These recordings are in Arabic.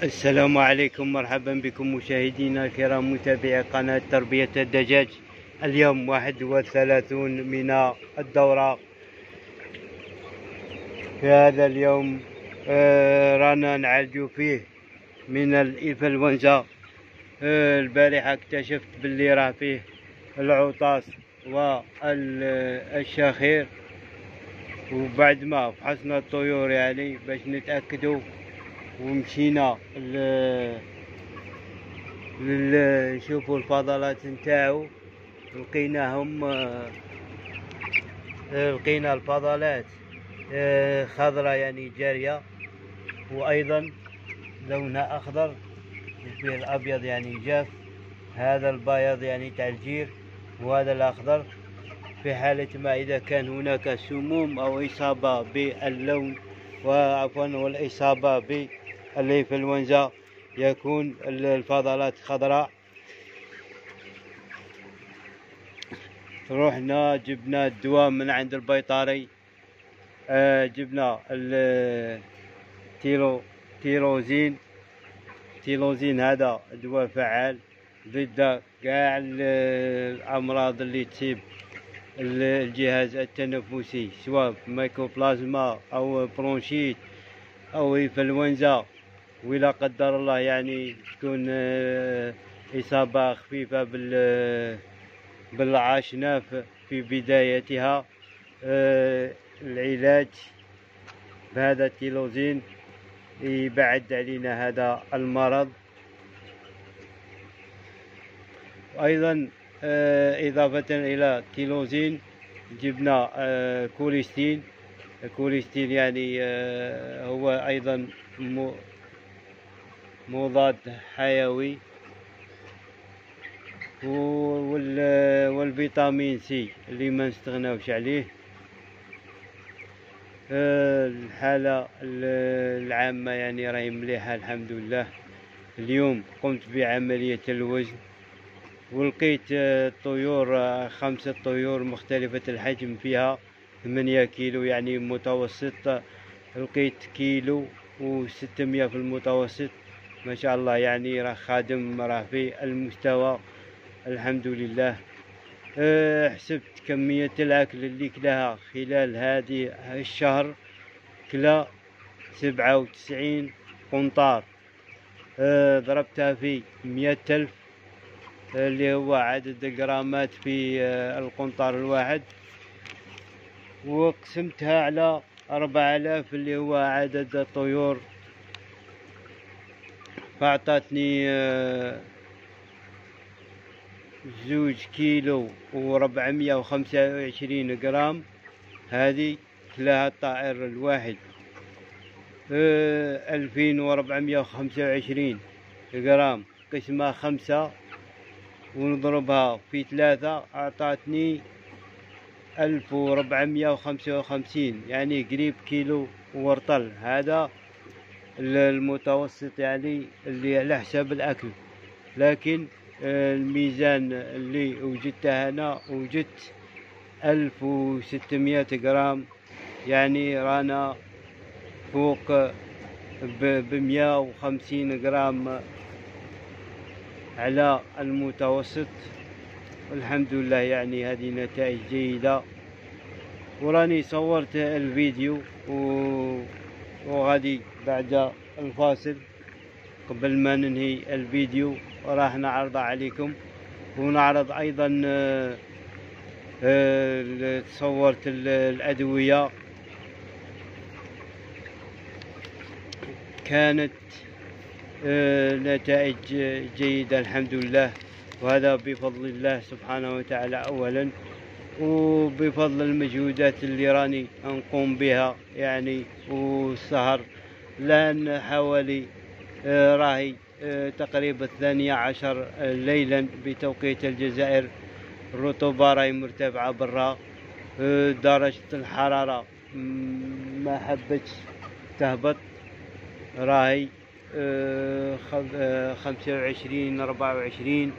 السلام عليكم، مرحبا بكم مشاهدينا الكرام متابعي قناة تربية الدجاج. اليوم 31 من الدورة. في هذا اليوم رانا نعالجو فيه من الإنفلونزا. البارحة اكتشفت باللي راه فيه العطاس والشخير، وبعد ما فحصنا الطيور يعني باش نتأكدوا، ومشينا نشوفوا الفضلات نتاعو. لقينا الفضلات خضراء يعني جارية، وايضا لونها اخضر وفيه الابيض يعني جاف. هذا البياض يعني تاع الجير، وهذا الاخضر. في حالة ما اذا كان هناك سموم او اصابة باللون والاصابة بالإنفلونزا يكون الفضلات خضراء. رحنا جبنا الدواء من عند البيطري، جبنا تيروزين. هذا دواء فعال ضد كاع الامراض اللي تصيب الجهاز التنفسي، سواء مايكوبلازما او برونشيت او انفلونزا، ولا قدر الله يعني تكون اصابه خفيفه بالعشناف في بدايتها. العلاج بهذا التيروزين يبعد علينا هذا المرض. ايضا اضافه الى التيروزين جبنا كوليستين. الكوليستين يعني هو ايضا مضاد حيوي، والفيتامين سي اللي ما نستغناوش عليه. الحالة العامة يعني راهي مليحة الحمد لله. اليوم قمت بعملية الوزن، ولقيت طيور 5 طيور مختلفة الحجم، فيها 8 كيلو يعني متوسط. لقيت كيلو و600 في المتوسط، ما شاء الله يعني راه خادم، راه في المستوى الحمد لله. حسبت كمية الأكل اللي كلاها خلال هذه الشهر، كلا 97 قنطار. ضربتها في 100,000 اللي هو عدد الجرامات في القنطار الواحد، وقسمتها على 4000 اللي هو عدد الطيور، فأعطتني 2 كيلو و425 جرام. هذه كلاها الطائر الواحد 2425 جرام، قسمها 5 ونضربها في 3 أعطتني 1455 يعني قريب كيلو ورطل. هذا المتوسط يعني اللي على حساب الأكل. لكن الميزان اللي وجدته أنا وجدت 1600 جرام، يعني رانا فوق 150 جرام على المتوسط. الحمد لله يعني هذه نتائج جيدة. وراني صورت الفيديو وغادي بعد الفاصل قبل ما ننهي الفيديو راح نعرضها عليكم، ونعرض ايضا صورت الادوية. كانت نتائج جيدة الحمد لله، وهذا بفضل الله سبحانه وتعالى اولا، وبفضل المجهودات اللي راني نقوم بها يعني، والسهر لان حوالي راهي تقريبا 12 ليلا بتوقيت الجزائر. الرطوبة راهي مرتفعة برا، درجة الحرارة ما حبتش تهبط، راهي 25 24،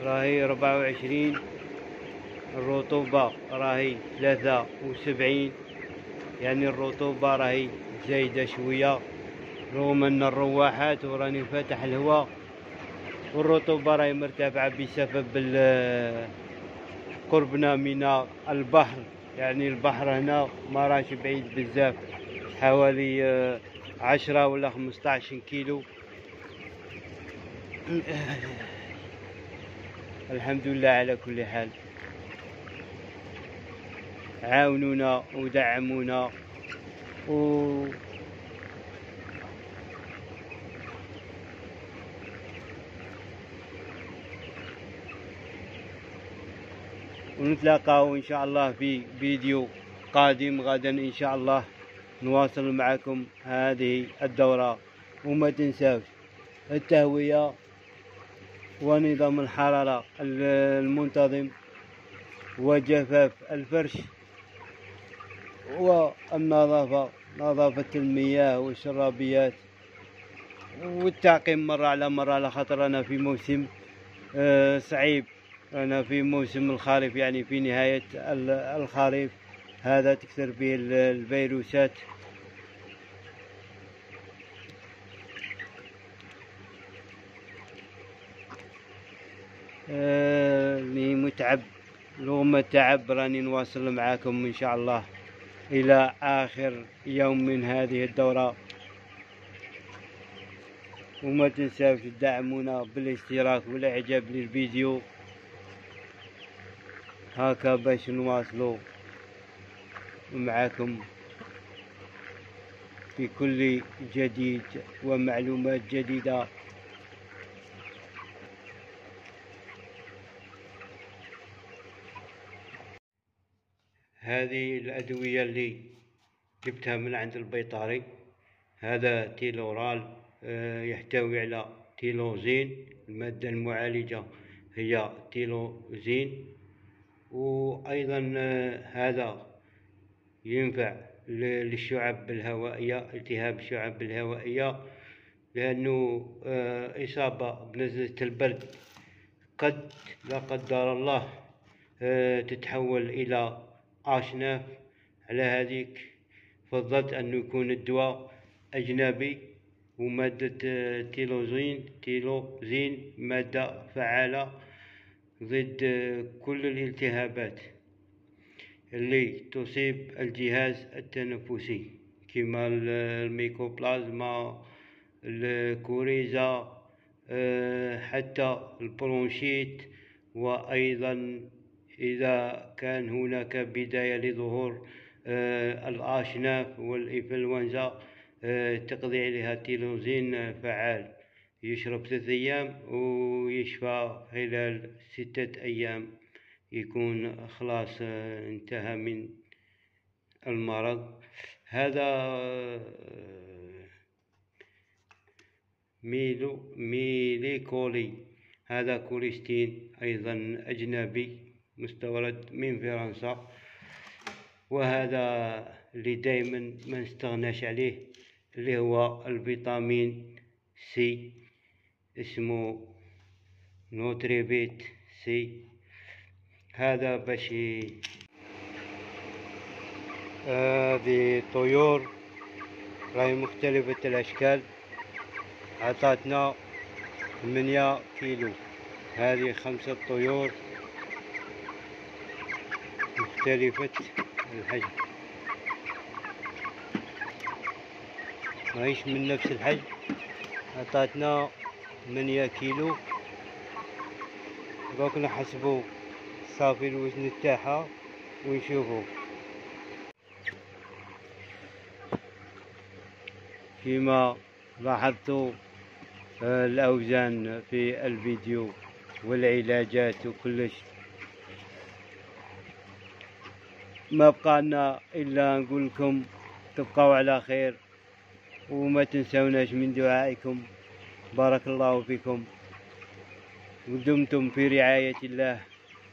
راهي 24. الرطوبة راهي 73، يعني الرطوبة راهي زايدة شوية، رغم أن الرواحات وراني فاتح الهواء والرطوبة راهي مرتفعة بسبب قربنا من البحر. يعني البحر هنا ما راهش بعيد بزاف، حوالي 10 ولا 15 كيلو. الحمد لله على كل حال. عاونونا ودعمونا ونتلاقاو ان شاء الله في فيديو قادم غدا ان شاء الله، نواصل معكم هذه الدورة. وما تنساوش التهوية ونظام الحرارة المنتظم وجفاف الفرش والنظافة، نظافة المياه والشرابيات والتعقيم مرة على مرة، على خاطر أنا في موسم صعيب. أنا في موسم الخريف، يعني في نهاية الخريف هذا تكثر به الفيروسات. اللي متعب رغم التعب راني نواصل معاكم إن شاء الله إلى آخر يوم من هذه الدورة. وما تنساوش تدعمونا بالاشتراك والإعجاب للفيديو، هكا باش نواصلوا معاكم في كل جديد ومعلومات جديدة. هذه الأدوية اللي جبتها من عند البيطري، هذا تيلورال يحتوي على تيلوزين، المادة المعالجة هي تيلوزين. وأيضا هذا ينفع للشعب الهوائية، التهاب الشعب الهوائية، لأنه إصابة بنزلة البرد قد لا قدر الله تتحول إلى أعشناف. على هذيك فضلت أنه يكون الدواء أجنبي، ومادة تيلوزين مادة فعالة ضد كل الالتهابات اللي تصيب الجهاز التنفسي، كما الميكوبلازما، الكوريزا، حتى البرونشيت. وأيضا إذا كان هناك بداية لظهور الأشناف والإنفلونزا تقضي عليها تيلوزين فعال، يشرب 3 أيام ويشفى خلال 6 أيام، يكون خلاص انتهى من المرض. هذا ميليكولي، هذا كوليستين أيضا أجنبي مستورد من فرنسا. وهذا اللي دايما ما نستغناش عليه، اللي هو الفيتامين سي، اسمه نوتريفيت سي. هذا باش هذه طيور راهي مختلفة الأشكال، عطاتنا 8 كيلو. هذه 5 طيور مختلفة الحجم، ماهيش من نفس الحجم. عطاتنا 8 كيلو. دوك نحسبو صافي الوزن تاعها ونشوفو. كما لاحظتوا الأوزان في الفيديو والعلاجات وكلش، ما بقى لنا إلا نقول لكم تبقوا على خير، وما تنسوناش من دعائكم. بارك الله فيكم ودمتم في رعاية الله،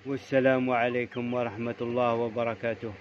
والسلام عليكم ورحمة الله وبركاته.